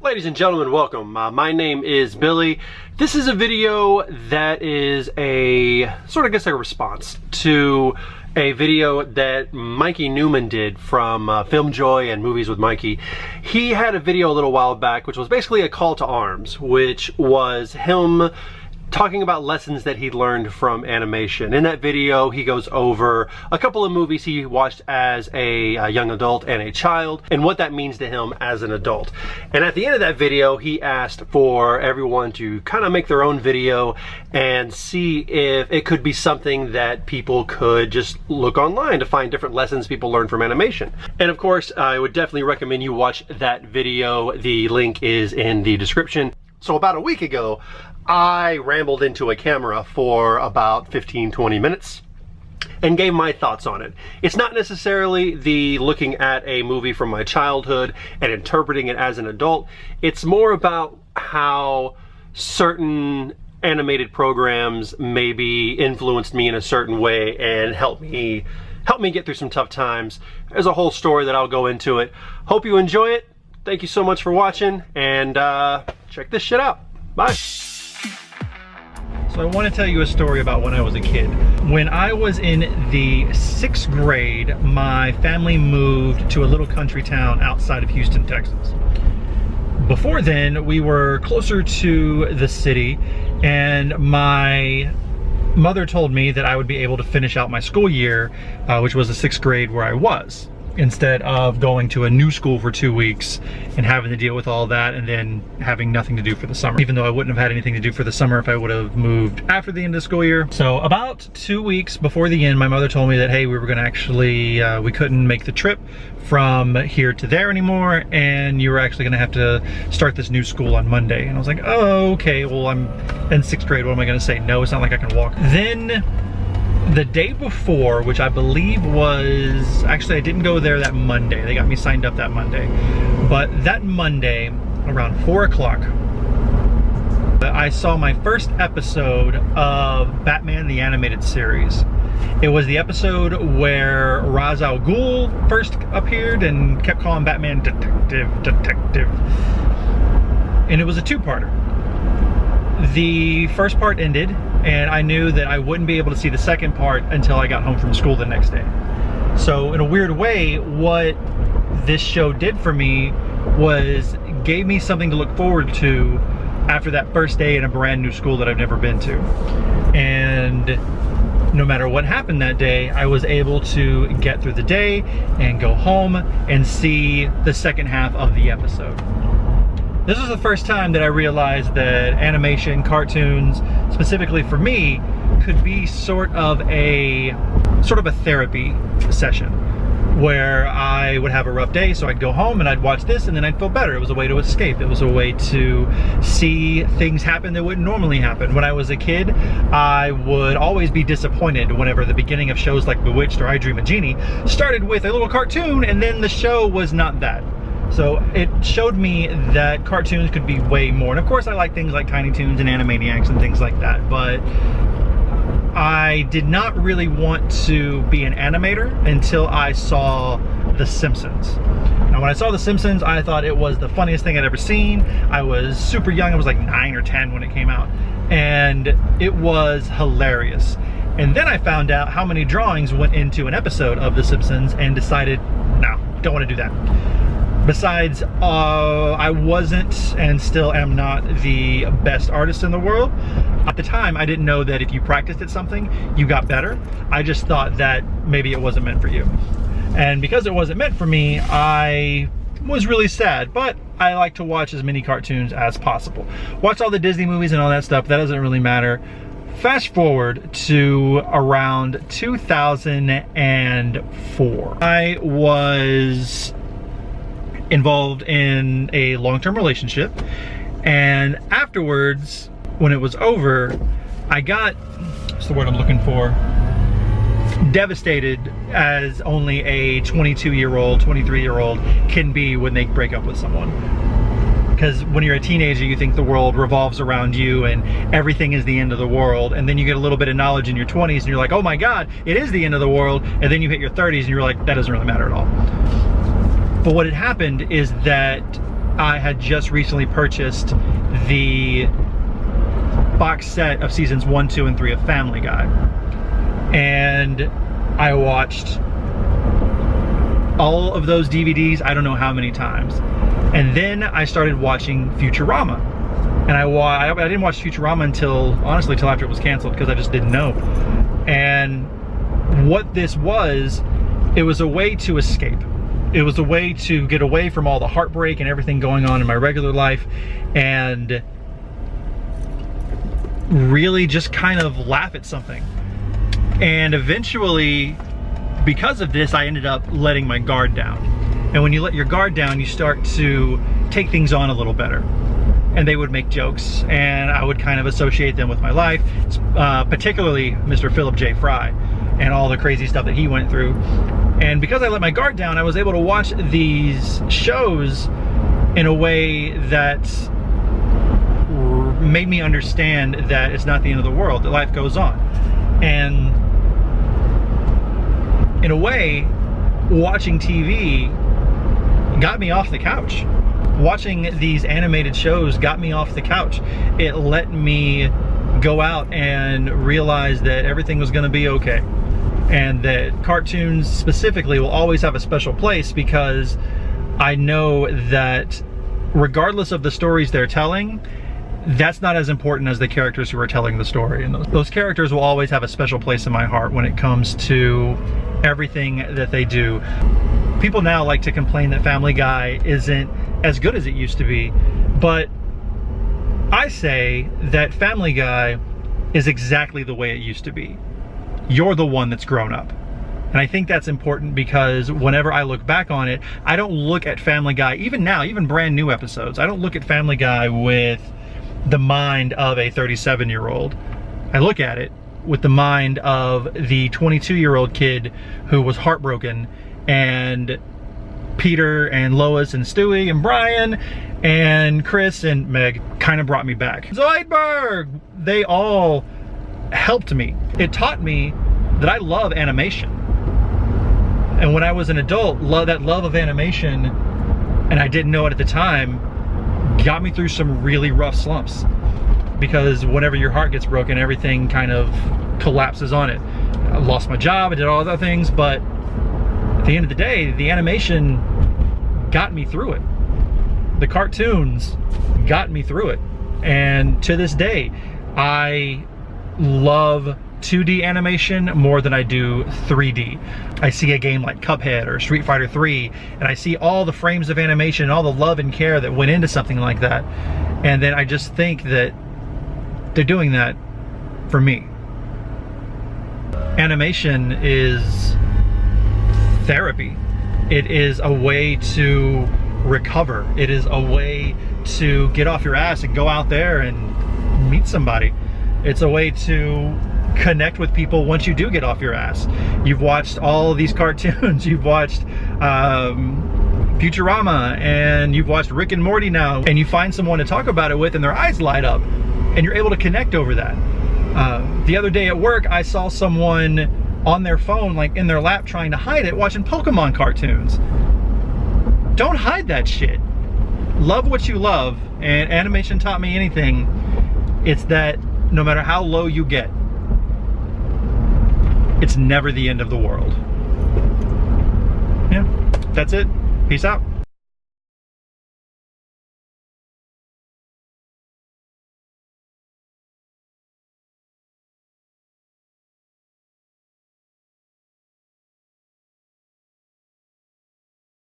Ladies and gentlemen, welcome. My name is Billy. This is a video that is a sort of, I guess, a response to a video that Mikey Newman did from Film Joy and Movies with Mikey. He had a video a little while back which was basically a call to arms, which was him talking about lessons that he'd learned from animation. In that video, he goes over a couple of movies he watched as a young adult and a child, and what that means to him as an adult. And at the end of that video, he asked for everyone to kind of make their own video and see if it could be something that people could just look online to find different lessons people learn from animation. And of course, I would definitely recommend you watch that video. The link is in the description. So about a week ago, I rambled into a camera for about 15-20 minutes and gave my thoughts on it. It's not necessarily the looking at a movie from my childhood and interpreting it as an adult. It's more about how certain animated programs maybe influenced me in a certain way and helped me get through some tough times. There's a whole story that I'll go into it. Hope you enjoy it. Thank you so much for watching, and check this shit out. Bye. So I want to tell you a story about when I was a kid. When I was in the 6th grade, my family moved to a little country town outside of Houston, Texas. Before then, we were closer to the city, and my mother told me that I would be able to finish out my school year, which was the 6th grade where I was, instead of going to a new school for 2 weeks and having to deal with all that and then having nothing to do for the summer. Even though I wouldn't have had anything to do for the summer if I would have moved after the end of the school year. So about 2 weeks before the end, my mother told me that, hey, we were gonna actually, we couldn't make the trip from here to there anymore, and you were actually gonna have to start this new school on Monday. And I was like, oh, okay, well, I'm in 6th grade, what am I gonna say? No, it's not like I can walk. Then the day before, which I believe was, actually I didn't go there that Monday. They got me signed up that Monday. But that Monday, around 4 o'clock, I saw my first episode of Batman the Animated Series. It was the episode where Ra's al Ghul first appeared and kept calling Batman detective. And it was a two-parter. The first part ended, and I knew that I wouldn't be able to see the second part until I got home from school the next day. So in a weird way, what this show did for me was gave me something to look forward to after that first day in a brand new school that I've never been to. And no matter what happened that day, I was able to get through the day and go home and see the second half of the episode. This was the first time that I realized that animation, cartoons, specifically for me, could be sort of a therapy session where I would have a rough day, so I'd go home and I'd watch this and then I'd feel better. It was a way to escape. It was a way to see things happen that wouldn't normally happen. When I was a kid, I would always be disappointed whenever the beginning of shows like Bewitched or I Dream of Jeannie started with a little cartoon and then the show was not that. So it showed me that cartoons could be way more. And of course I like things like Tiny Toons and Animaniacs and things like that, but I did not really want to be an animator until I saw The Simpsons. Now when I saw The Simpsons, I thought it was the funniest thing I'd ever seen. I was super young, I was like 9 or 10 when it came out, and it was hilarious. And then I found out how many drawings went into an episode of The Simpsons and decided, no, don't want to do that. Besides, I wasn't and still am not the best artist in the world. At the time, I didn't know that if you practiced at something, you got better. I just thought that maybe it wasn't meant for you. And because it wasn't meant for me, I was really sad, but I like to watch as many cartoons as possible. Watch all the Disney movies and all that stuff, that doesn't really matter. Fast forward to around 2004. I was involved in a long-term relationship, and afterwards, when it was over, I got, what's the word I'm looking for, devastated as only a 22-year-old, 23-year-old can be when they break up with someone. Because when you're a teenager, you think the world revolves around you and everything is the end of the world, and then you get a little bit of knowledge in your 20s and you're like, oh my god, it is the end of the world, and then you hit your 30s and you're like, that doesn't really matter at all. But what had happened is that I had just recently purchased the box set of seasons 1, 2, and 3 of Family Guy. And I watched all of those DVDs, I don't know how many times. And then I started watching Futurama. And I didn't watch Futurama until, honestly, till after it was canceled, because I just didn't know. And what this was, it was a way to escape. It was a way to get away from all the heartbreak and everything going on in my regular life, and really just kind of laugh at something. And eventually, because of this, I ended up letting my guard down. And when you let your guard down, you start to take things on a little better. And they would make jokes, and I would kind of associate them with my life, particularly Mr. Philip J. Fry and all the crazy stuff that he went through. And because I let my guard down, I was able to watch these shows in a way that made me understand that it's not the end of the world, that life goes on. And in a way, watching TV got me off the couch. Watching these animated shows got me off the couch. It let me go out and realize that everything was going to be okay. And that cartoons specifically will always have a special place, because I know that regardless of the stories they're telling, that's not as important as the characters who are telling the story. And those characters will always have a special place in my heart when it comes to everything that they do. People now like to complain that Family Guy isn't as good as it used to be, but I say that Family Guy is exactly the way it used to be. You're the one that's grown up. And I think that's important, because whenever I look back on it, I don't look at Family Guy, even now, even brand new episodes, I don't look at Family Guy with the mind of a 37-year-old. I look at it with the mind of the 22-year-old kid who was heartbroken, and Peter and Lois and Stewie and Brian and Chris and Meg kind of brought me back. Zoidberg! They all helped me. It taught me that I love animation. And when I was an adult, that love of animation, and I didn't know it at the time, got me through some really rough slumps. Because whenever your heart gets broken, everything kind of collapses on it. I lost my job, I did all other things, but at the end of the day, the animation got me through it. The cartoons got me through it. And to this day, I love 2D animation more than I do 3D. I see a game like Cuphead or Street Fighter 3, and I see all the frames of animation, all the love and care that went into something like that. And then I just think that they're doing that for me. Animation is therapy. It is a way to recover. It is a way to get off your ass and go out there and meet somebody. It's a way to connect with people once you do get off your ass. You've watched all these cartoons, you've watched Futurama, and you've watched Rick and Morty now, and you find someone to talk about it with and their eyes light up, and you're able to connect over that. The other day at work, I saw someone on their phone, like in their lap, trying to hide it, watching Pokemon cartoons. Don't hide that shit. Love what you love, and animation taught me anything. It's that no matter how low you get, it's never the end of the world. Yeah, that's it. Peace out.